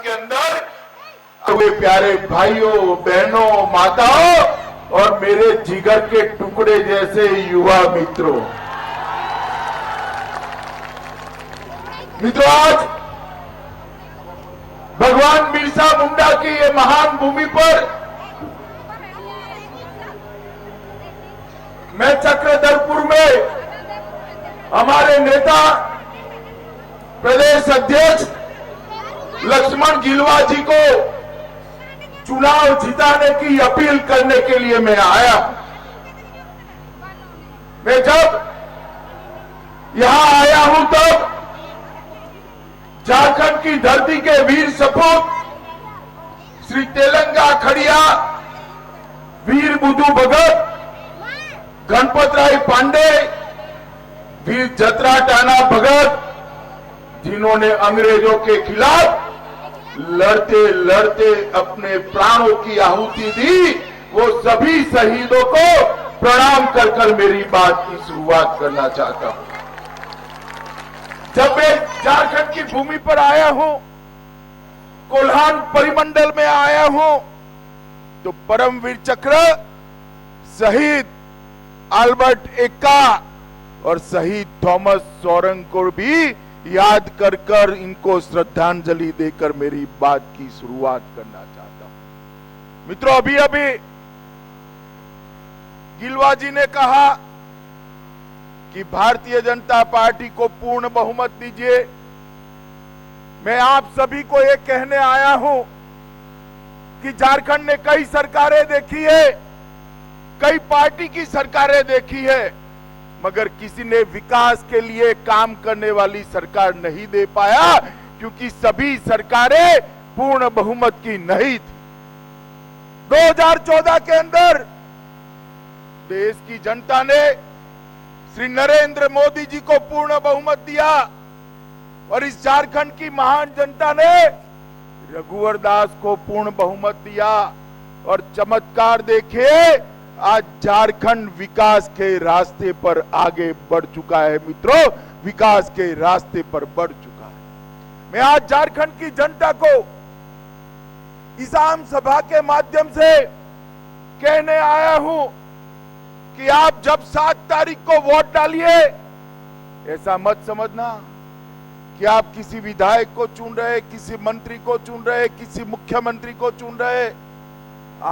के अंदर मेरे प्यारे भाइयों, बहनों, माताओं और मेरे जिगर के टुकड़े जैसे युवा मित्रों, आज भगवान बिरसा मुंडा की ये महान भूमि पर मैं चक्रधरपुर में हमारे नेता प्रदेश अध्यक्ष लक्ष्मण गिलवा जी को चुनाव जिताने की अपील करने के लिए मैं आया। मैं जब यहां आया हूं तब झारखंड की धरती के वीर सपूत श्री तेलंगा खड़िया, वीर बुद्धू भगत, गणपत राय पांडे, वीर जतरा टाना भगत, जिन्होंने अंग्रेजों के खिलाफ लड़ते लड़ते अपने प्राणों की आहुति दी, वो सभी शहीदों को प्रणाम कर कर मेरी बात की शुरुआत करना चाहता हूं। जब मैं झारखंड की भूमि पर आया हूं, कोल्हान परिमंडल में आया हूं, तो परमवीर चक्र शहीद अल्बर्ट एक्का और शहीद थॉमस सॉरंग को भी याद कर कर इनको श्रद्धांजलि देकर मेरी बात की शुरुआत करना चाहता हूं। मित्रों, अभी अभी गिलवा जी ने कहा कि भारतीय जनता पार्टी को पूर्ण बहुमत दीजिए। मैं आप सभी को ये कहने आया हूं कि झारखंड ने कई सरकारें देखी है, कई पार्टी की सरकारें देखी है, मगर किसी ने विकास के लिए काम करने वाली सरकार नहीं दे पाया, क्योंकि सभी सरकारें पूर्ण बहुमत की नहीं थी। 2014 के अंदर देश की जनता ने श्री नरेंद्र मोदी जी को पूर्ण बहुमत दिया और इस झारखंड की महान जनता ने रघुवर दास को पूर्ण बहुमत दिया। और चमत्कार देखिए, आज झारखंड विकास के रास्ते पर आगे बढ़ चुका है। मित्रों, विकास के रास्ते पर बढ़ चुका है। मैं आज झारखंड की जनता को इस आम सभा के माध्यम से कहने आया हूं कि आप जब 7 तारीख को वोट डालिए, ऐसा मत समझना कि आप किसी विधायक को चुन रहे, किसी मंत्री को चुन रहे, किसी मुख्यमंत्री को चुन रहे।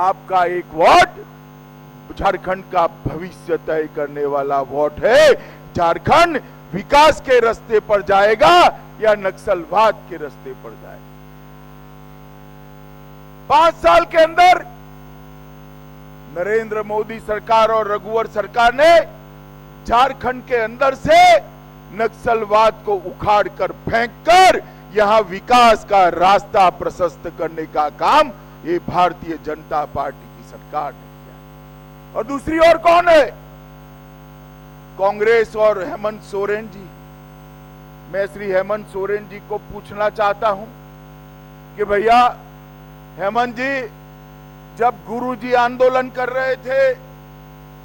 आपका एक वोट झारखंड का भविष्य तय करने वाला वोट है। झारखंड विकास के रास्ते पर जाएगा या नक्सलवाद के रास्ते पर जाएगा। 5 साल के अंदर नरेंद्र मोदी सरकार और रघुवर सरकार ने झारखंड के अंदर से नक्सलवाद को उखाड़ कर फेंक कर यहां विकास का रास्ता प्रशस्त करने का काम ये भारतीय जनता पार्टी की सरकार ने किया। और दूसरी ओर कौन है? कांग्रेस और हेमंत सोरेन जी। मैं श्री हेमंत सोरेन जी को पूछना चाहता हूं कि भैया हेमंत जी, जब गुरुजी आंदोलन कर रहे थे,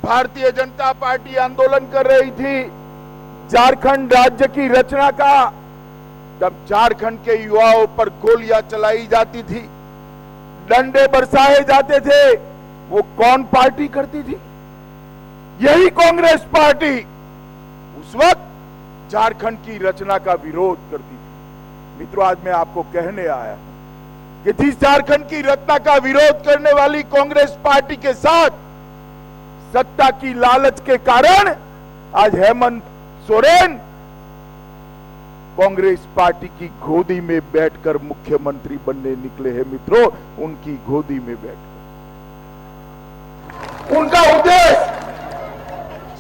भारतीय जनता पार्टी आंदोलन कर रही थी झारखंड राज्य की रचना का, तब झारखंड के युवाओं पर गोलियां चलाई जाती थी, डंडे बरसाए जाते थे, वो कौन पार्टी करती थी? यही कांग्रेस पार्टी उस वक्त झारखंड की रचना का विरोध करती थी। मित्रों, आज मैं आपको कहने आया कि जिस झारखंड की रचना का विरोध करने वाली कांग्रेस पार्टी के साथ सत्ता की लालच के कारण आज हेमंत सोरेन कांग्रेस पार्टी की गोदी में बैठकर मुख्यमंत्री बनने निकले हैं। मित्रों, उनकी गोदी में बैठकर उनका उद्देश्य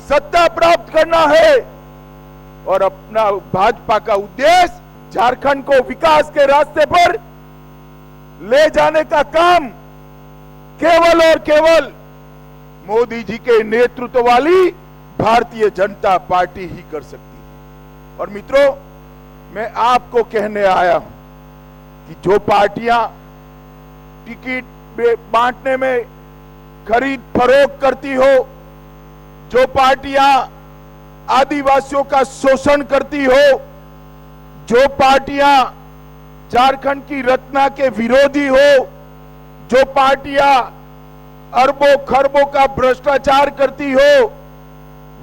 सत्ता प्राप्त करना है और अपना भाजपा का उद्देश्य झारखंड को विकास के रास्ते पर ले जाने का काम केवल और केवल मोदी जी के नेतृत्व वाली भारतीय जनता पार्टी ही कर सकती है। और मित्रों, मैं आपको कहने आया हूं कि जो पार्टियां टिकट बांटने में खरीद फरोख्त करती हो, जो पार्टियां आदिवासियों का शोषण करती हो, जो पार्टियां झारखंड की रत्ना के विरोधी हो, जो पार्टियां अरबों खरबों का भ्रष्टाचार करती हो,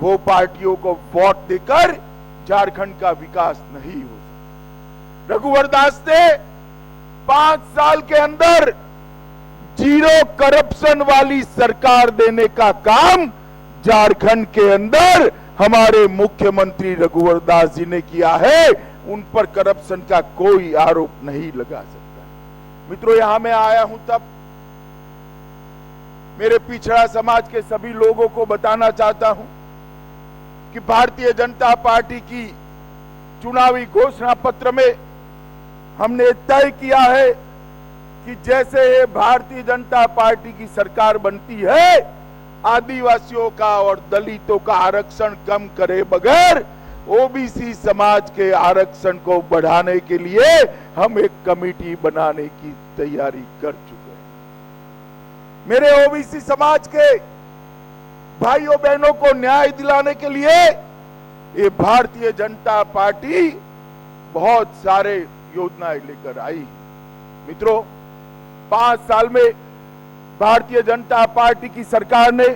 वो पार्टियों को वोट देकर झारखंड का विकास नहीं हो सकता। रघुवर दास ने 5 साल के अंदर जीरो करप्शन वाली सरकार देने का काम झारखंड के अंदर हमारे मुख्यमंत्री रघुवर दास जी ने किया है। उन पर करप्शन का कोई आरोप नहीं लगा सकता। मित्रों, यहां मैं आया हूं तब मेरे पिछड़ा समाज के सभी लोगों को बताना चाहता हूं कि भारतीय जनता पार्टी की चुनावी घोषणा पत्र में हमने तय किया है कि जैसे ये भारतीय जनता पार्टी की सरकार बनती है, आदिवासियों का और दलितों का आरक्षण कम करे बगैर ओबीसी समाज के आरक्षण को बढ़ाने के लिए हम एक कमेटी बनाने की तैयारी कर चुके हैं। मेरे ओबीसी समाज के भाइयों बहनों को न्याय दिलाने के लिए ये भारतीय जनता पार्टी बहुत सारे योजनाएं लेकर आई। मित्रों, 5 साल में भारतीय जनता पार्टी की सरकार ने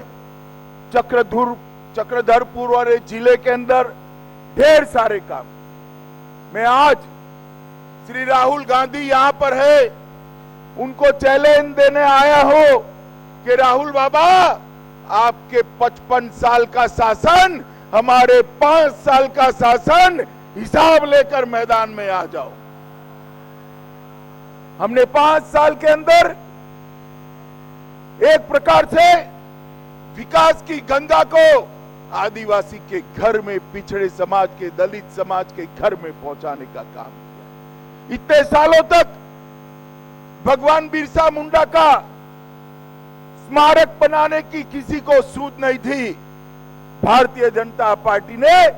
चक्रधरपुर और जिले के अंदर ढेर सारे काम। मैं आज श्री राहुल गांधी यहां पर है, उनको चैलेंज देने आया हूं कि राहुल बाबा, आपके 55 साल का शासन, हमारे 5 साल का शासन, हिसाब लेकर मैदान में आ जाओ। हमने 5 साल के अंदर एक प्रकार से विकास की गंगा को आदिवासी के घर में, पिछड़े समाज के, दलित समाज के घर में पहुंचाने का काम किया। इतने सालों तक भगवान बिरसा मुंडा का स्मारक बनाने की किसी को सूझ नहीं थी। भारतीय जनता पार्टी ने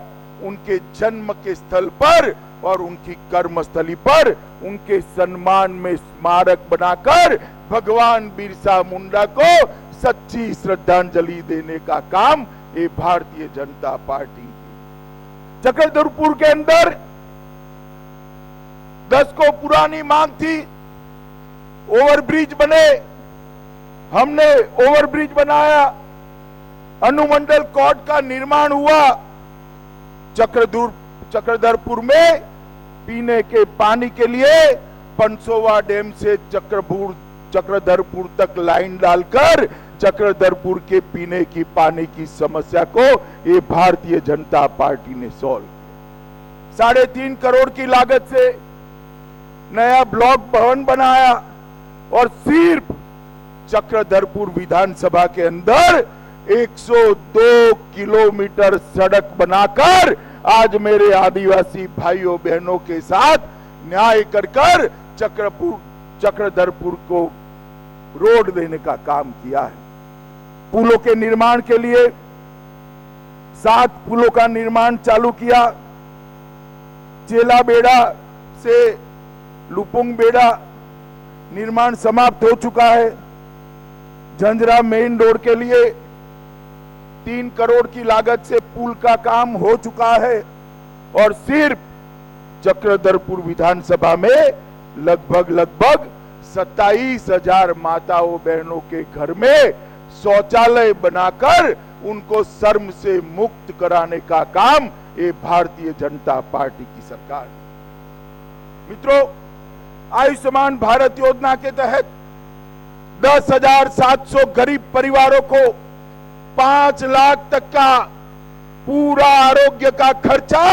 उनके जन्म के स्थल पर और उनकी कर्मस्थली पर उनके सम्मान में स्मारक बनाकर भगवान बिरसा मुंडा को सच्ची श्रद्धांजलि देने का काम ये भारतीय जनता पार्टी की। चक्रधरपुर के अंदर 10 को पुरानी मांग थी, ओवरब्रिज बने, हमने ओवरब्रिज बनाया, अनुमंडल कोर्ट का निर्माण हुआ। चक्रधरपुर में पीने के पानी के लिए पंसोवा डैम से चक्रधरपुर तक लाइन डालकर चक्रधरपुर के पीने की पानी की समस्या को ये भारतीय जनता पार्टी ने सॉल्व किया। 3.5 करोड़ की लागत से नया ब्लॉक भवन बनाया और सिर्फ चक्रधरपुर विधानसभा के अंदर 102 किलोमीटर सड़क बनाकर आज मेरे आदिवासी भाइयों बहनों के साथ न्याय कर चक्रधरपुर को रोड देने का काम किया है। पुलों के निर्माण के लिए 7 पुलों का निर्माण चालू किया। चेला बेड़ा से लुपुंग बेड़ा निर्माण समाप्त हो चुका है। झंझरा मेन रोड के लिए 3 करोड़ की लागत से पुल का काम हो चुका है और सिर्फ चक्रधरपुर विधानसभा में लगभग 27,000 माताओं बहनों के घर में शौचालय बनाकर उनको शर्म से मुक्त कराने का काम ये भारतीय जनता पार्टी की सरकार है। मित्रों, आयुष्मान भारत योजना के तहत 10,700 गरीब परिवारों को 5 लाख तक का पूरा आरोग्य का खर्चा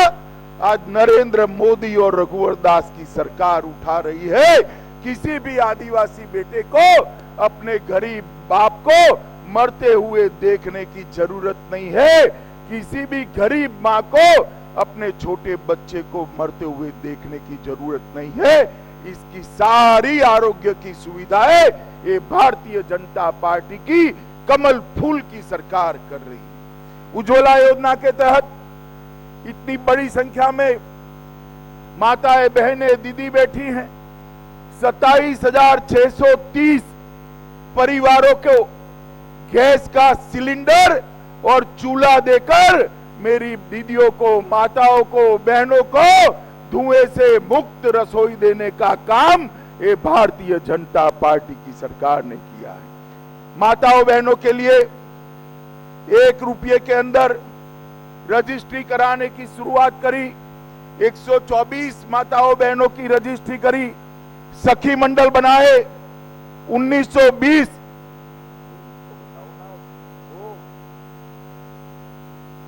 आज नरेंद्र मोदी और रघुवर दास की सरकार उठा रही है। किसी भी आदिवासी बेटे को, अपने गरीब बाप को मरते हुए देखने की जरूरत नहीं है। किसी भी गरीब माँ को अपने छोटे बच्चे को मरते हुए देखने की जरूरत नहीं है। इसकी सारी आरोग्य की सुविधाएं ये भारतीय जनता पार्टी की कमल फूल की सरकार कर रही है। उज्ज्वला योजना के तहत इतनी बड़ी संख्या में माताएं, बहनें, दीदी बैठी हैं। 27,630 परिवारों को गैस का सिलेंडर और चूल्हा देकर मेरी दीदियों को, माताओं को, बहनों को धुएं से मुक्त रसोई देने का काम ये भारतीय जनता पार्टी की सरकार ने किया है। माताओं बहनों के लिए 1 रुपये के अंदर रजिस्ट्री कराने की शुरुआत करी। 124 माताओं बहनों की रजिस्ट्री करी, सखी मंडल बनाए।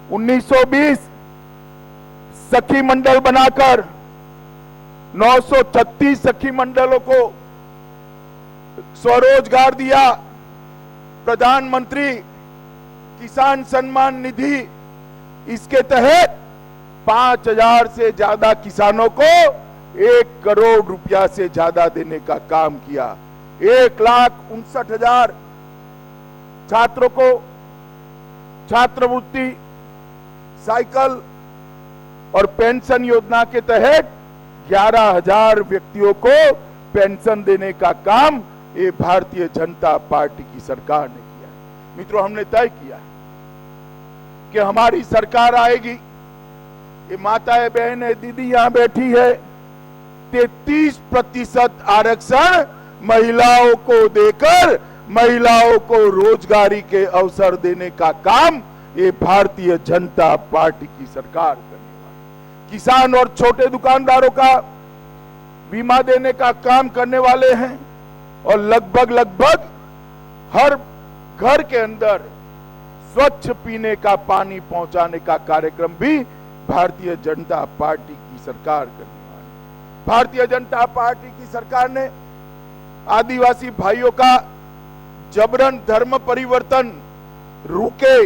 1920 सखी मंडल बनाकर 936 सखी मंडलों को स्वरोजगार दिया। प्रधानमंत्री किसान सम्मान निधि, इसके तहत 5000 से ज्यादा किसानों को 1 करोड़ रुपया से ज्यादा देने का काम किया। 1,59,000 छात्रों को छात्रवृत्ति, साइकिल और पेंशन योजना के तहत 11,000 व्यक्तियों को पेंशन देने का काम ये भारतीय जनता पार्टी की सरकार ने किया। मित्रों, हमने तय किया कि हमारी सरकार आएगी। ये माताएं बहनें दीदी यहां बैठी है, 33% आरक्षण महिलाओं को देकर महिलाओं को रोजगारी के अवसर देने का काम ये भारतीय जनता पार्टी की सरकार करने वाली। किसान और छोटे दुकानदारों का बीमा देने का काम करने वाले हैं और लगभग हर घर के अंदर स्वच्छ पीने का पानी पहुंचाने का कार्यक्रम भी भारतीय जनता पार्टी की सरकार करने वाली। भारतीय जनता पार्टी की सरकार ने आदिवासी भाइयों का जबरन धर्म परिवर्तन रुके,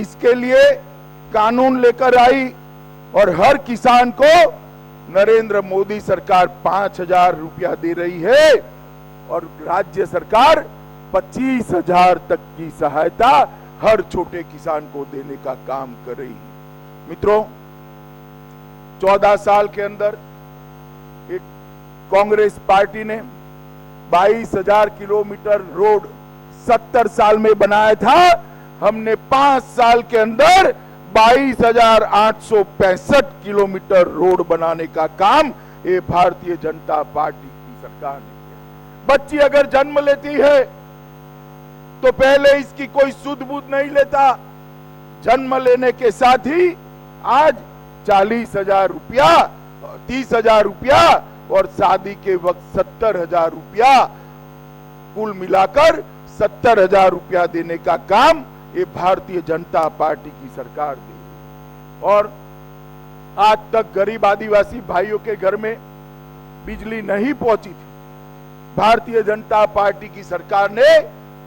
इसके लिए कानून लेकर आई और हर किसान को नरेंद्र मोदी सरकार 5,000 रुपया दे रही है और राज्य सरकार 25,000 तक की सहायता हर छोटे किसान को देने का काम कर रही है। मित्रों, 14 साल के अंदर एक कांग्रेस पार्टी ने 22,000 किलोमीटर रोड 70 साल में बनाया था। हमने 5 साल के अंदर 22,865 किलोमीटर रोड बनाने का काम ये भारतीय जनता पार्टी की सरकार ने किया। बच्ची अगर जन्म लेती है तो पहले इसकी कोई सुध बुध नहीं लेता। जन्म लेने के साथ ही आज 40,000 रुपया, 30,000 रुपया और शादी के वक्त 70,000 रुपया, कुल मिलाकर 70,000 रुपया देने का काम ये भारतीय जनता पार्टी की सरकार दी। और आज तक गरीब आदिवासी भाइयों के घर में बिजली नहीं पहुंची थी। भारतीय जनता पार्टी की सरकार ने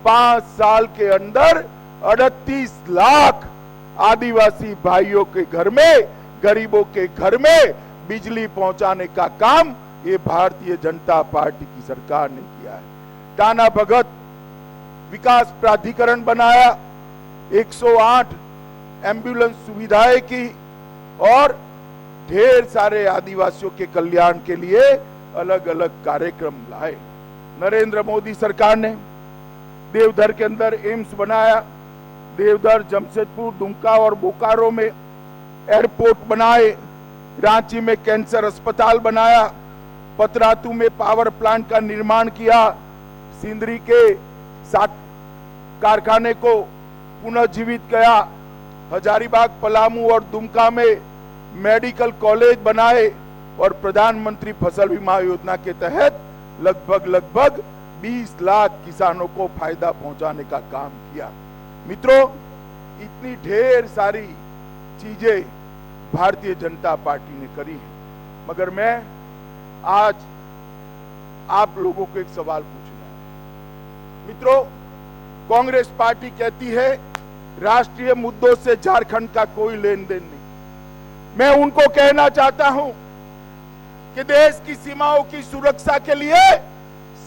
5 साल के अंदर 38 लाख आदिवासी भाइयों के घर में, गरीबों के घर में बिजली पहुंचाने का काम ये भारतीय जनता पार्टी की सरकार ने किया है। टाना भगत विकास प्राधिकरण बनाया, 108 एम्बुलेंस सुविधाएं की और ढेर सारे आदिवासियों के कल्याण के लिए अलग अलग कार्यक्रम लाए। नरेंद्र मोदी सरकार ने देवधर के अंदर एम्स बनाया, देवधर, जमशेदपुर, दुमका और बोकारो में एयरपोर्ट बनाए, रांची में कैंसर अस्पताल बनाया, पतरातू में पावर प्लांट का निर्माण किया, सिंदरी के 7 कारखाने को पुनर्जीवित किया, हजारीबाग, पलामू और दुमका में मेडिकल कॉलेज बनाए और प्रधानमंत्री फसल बीमा योजना के तहत लगभग 20 लाख किसानों को फायदा पहुंचाने का काम किया। मित्रों, इतनी ढेर सारी चीजें भारतीय जनता पार्टी ने करी है, मगर मैं आज आप लोगों को एक सवाल पूछना है। मित्रों, कांग्रेस पार्टी कहती है राष्ट्रीय मुद्दों से झारखंड का कोई लेन देन नहीं। मैं उनको कहना चाहता हूं कि देश की सीमाओं की सुरक्षा के लिए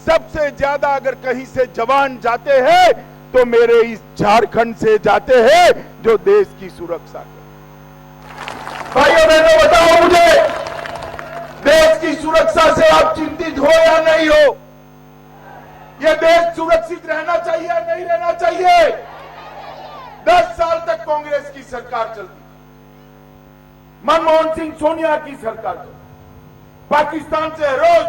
सबसे ज्यादा अगर कहीं से जवान जाते हैं तो मेरे इस झारखंड से जाते हैं जो देश की सुरक्षा करे। भाइयों बहनों, बताओ मुझे, देश की सुरक्षा से आप चिंतित हो या नहीं हो? यह देश सुरक्षित रहना चाहिए या नहीं रहना चाहिए? 10 साल तक कांग्रेस की सरकार चलती थी, मनमोहन सिंह, सोनिया की सरकार चलती, पाकिस्तान से रोज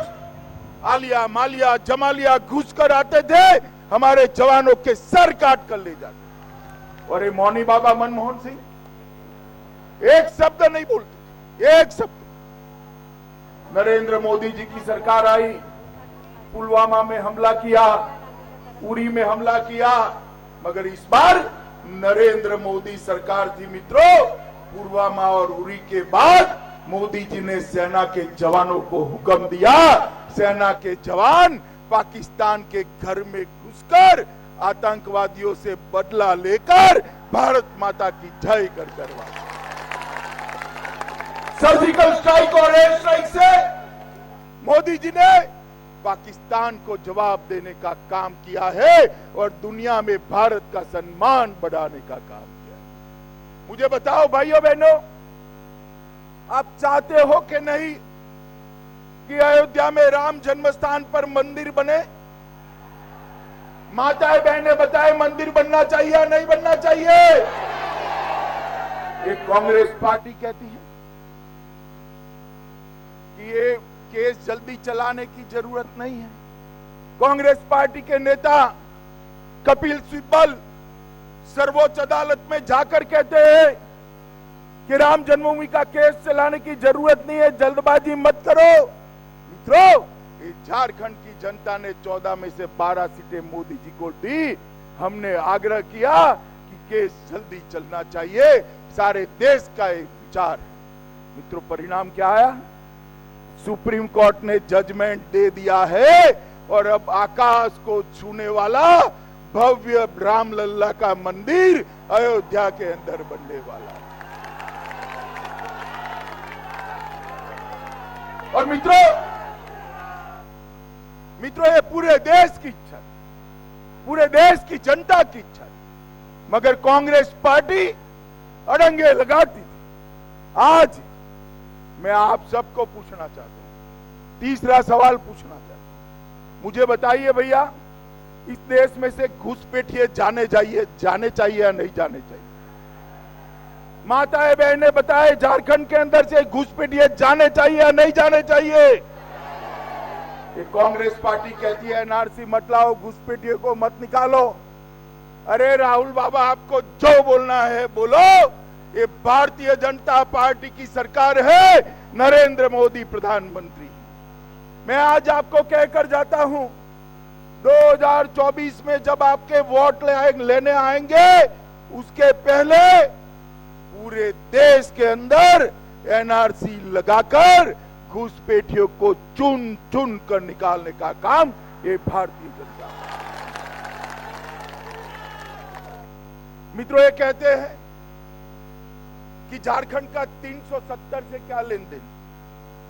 आलिया मालिया जमालिया घुस कर आते थे, हमारे जवानों के सर काट कर ले जाते। और ये मौनी बाबा मनमोहन सिंह एक शब्द नहीं बोलते, एक शब्द। नरेंद्र मोदी जी की सरकार आई, पुलवामा में हमला किया, उरी में हमला किया, मगर इस बार नरेंद्र मोदी सरकार थी मित्रों। पुलवामा और उरी के बाद मोदी जी ने सेना के जवानों को हुक्म दिया, सेना के जवान पाकिस्तान के घर में घुसकर आतंकवादियों से बदला लेकर भारत माता की जय कर करवा। सर्जिकल स्ट्राइक और एयर स्ट्राइक से मोदी जी ने पाकिस्तान को जवाब देने का काम किया है और दुनिया में भारत का सम्मान बढ़ाने का काम किया है। मुझे बताओ भाइयों बहनों, आप चाहते हो कि नहीं कि अयोध्या में राम जन्मस्थान पर मंदिर बने? माताएं बहनें बताएं, मंदिर बनना चाहिए या नहीं बनना चाहिए? एक कांग्रेस पार्टी कहती है कि ये केस जल्दी चलाने की जरूरत नहीं है। कांग्रेस पार्टी के नेता कपिल सिब्बल सर्वोच्च अदालत में जाकर कहते हैं कि राम जन्मभूमि का केस चलाने की जरूरत नहीं है, जल्दबाजी मत करो। मित्रों, झारखंड की जनता ने 14 में से 12 सीटें मोदी जी को दी। हमने आग्रह किया कि केस जल्दी चलना चाहिए, सारे देश का एक विचार है। मित्रों, परिणाम क्या आया? सुप्रीम कोर्ट ने जजमेंट दे दिया है और अब आकाश को छूने वाला भव्य रामलल्ला का मंदिर अयोध्या के अंदर बनने वाला है। और मित्रों, ये पूरे देश की इच्छा है, पूरे देश की जनता की इच्छा है, मगर कांग्रेस पार्टी अड़ंगे लगाती थी। आज मैं आप सबको पूछना चाहता हूं, तीसरा सवाल पूछना चाहता हूं। मुझे बताइए भैया, इस देश में से घुसपैठिए जाने चाहिए या नहीं जाने चाहिए? माताएं बहनें बताएं, झारखंड के अंदर से घुसपैठिए जाने चाहिए या नहीं जाने चाहिए? ये कांग्रेस पार्टी कहती है एनआरसी मत लाओ, घुसपैठिए को मत निकालो। अरे राहुल बाबा, आपको जो बोलना है बोलो। ये भारतीय जनता पार्टी की सरकार है, नरेंद्र मोदी प्रधानमंत्री। मैं आज आपको कहकर जाता हूं, 2024 में जब आपके वोट लेने आएंगे, उसके पहले पूरे देश के अंदर एनआरसी लगाकर घुसपैठियों को चुन चुन कर निकालने का काम ये भारतीय जनता। मित्रों, ये कहते हैं कि झारखंड का 370 से क्या लेन देन?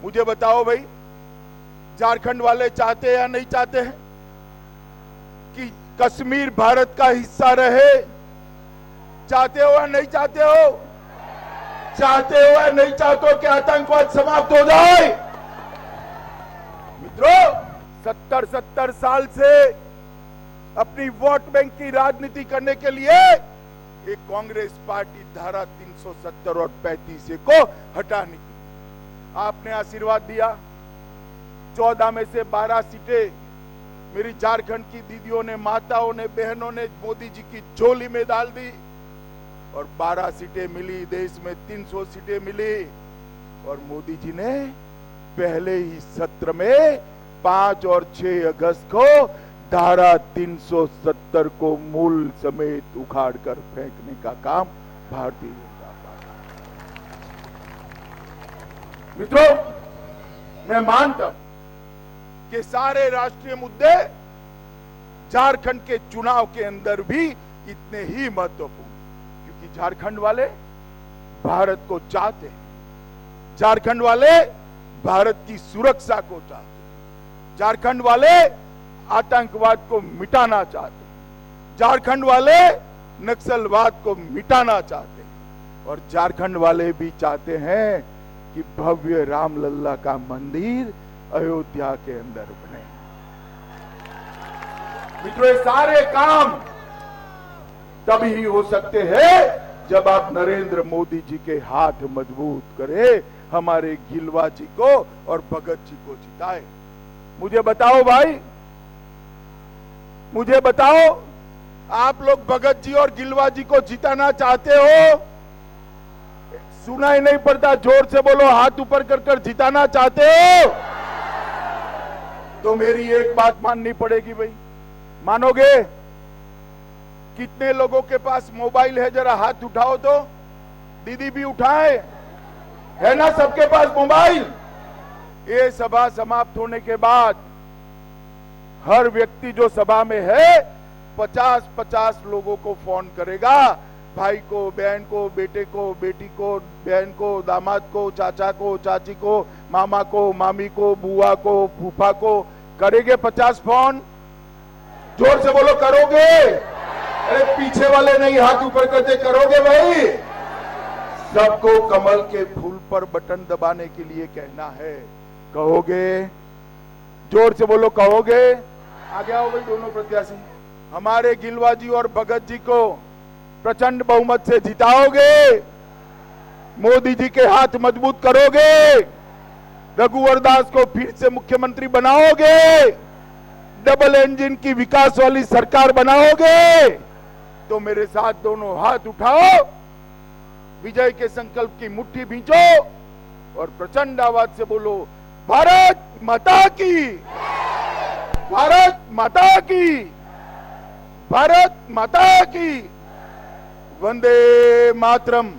मुझे बताओ भाई, झारखंड वाले चाहते हैं या नहीं चाहते हैं कि कश्मीर भारत का हिस्सा रहे? चाहते हो या नहीं चाहते हो? चाहते हो या नहीं चाहते हो कि आतंकवाद समाप्त हो जाए? मित्रों, 70 साल से अपनी वोट बैंक की राजनीति करने के लिए एक कांग्रेस पार्टी धारा 370 और 35 को हटाने की आपने आशीर्वाद दिया। 14 में से 12 सीटें मेरी झारखंड की दीदियों ने, माताओं ने, बहनों ने मोदी जी की झोली में डाल दी और 12 सीटें मिली, देश में 300 सीटें मिली। और मोदी जी ने पहले ही सत्र में 5 और 6 अगस्त को धारा 370 को मूल समेत उखाड़ कर फेंकने का काम भारतीय जनता पार्टी। मित्रों, मैं मानता हूं कि सारे राष्ट्रीय मुद्दे झारखंड के चुनाव के अंदर भी इतने ही महत्वपूर्ण, क्योंकि झारखंड वाले भारत को चाहते हैं, झारखंड वाले भारत की सुरक्षा को चाहते हैं, झारखंड वाले आतंकवाद को मिटाना चाहते हैं, झारखंड वाले नक्सलवाद को मिटाना चाहते हैं और झारखंड वाले भी चाहते हैं कि भव्य रामलल्ला का मंदिर अयोध्या के अंदर बने। मित्रों, ये सारे काम तभी हो सकते हैं जब आप नरेंद्र मोदी जी के हाथ मजबूत करें, हमारे गिलवा जी को और भगत जी को जिताए। मुझे बताओ भाई, मुझे बताओ, आप लोग भगत जी और गिलवा जी को जिताना चाहते हो? सुनाई नहीं पड़ता, जोर से बोलो, हाथ ऊपर कर कर जिताना चाहते हो? तो मेरी एक बात माननी पड़ेगी भाई, मानोगे? कितने लोगों के पास मोबाइल है, जरा हाथ उठाओ तो। दीदी भी उठाए, है ना सबके पास मोबाइल? ये सभा समाप्त होने के बाद हर व्यक्ति जो सभा में है 50-50 लोगों को फोन करेगा, भाई को, बहन को, बेटे को, बेटी को, बहन को, दामाद को, चाचा को, चाची को, मामा को, मामी को, बुआ को, फूफा को करेंगे 50 फोन? जोर से बोलो, करोगे? अरे पीछे वाले नहीं, हाथ ऊपर करते, करोगे भाई? सबको कमल के फूल पर बटन दबाने के लिए कहना है, कहोगे? जोर से बोलो, कहोगे? आगे आओ भाई दोनों प्रत्याशी, हमारे गिलवा जी और भगत जी को प्रचंड बहुमत से जिताओगे? मोदी जी के हाथ मजबूत करोगे? रघुवर दास को फिर से मुख्यमंत्री बनाओगे? डबल इंजन की विकास वाली सरकार बनाओगे? तो मेरे साथ दोनों हाथ उठाओ, विजय के संकल्प की मुट्ठी भींचो और प्रचंड आवाज से बोलो, भारत माता की, भारत माता की, भारत माता की, वंदे मातरम।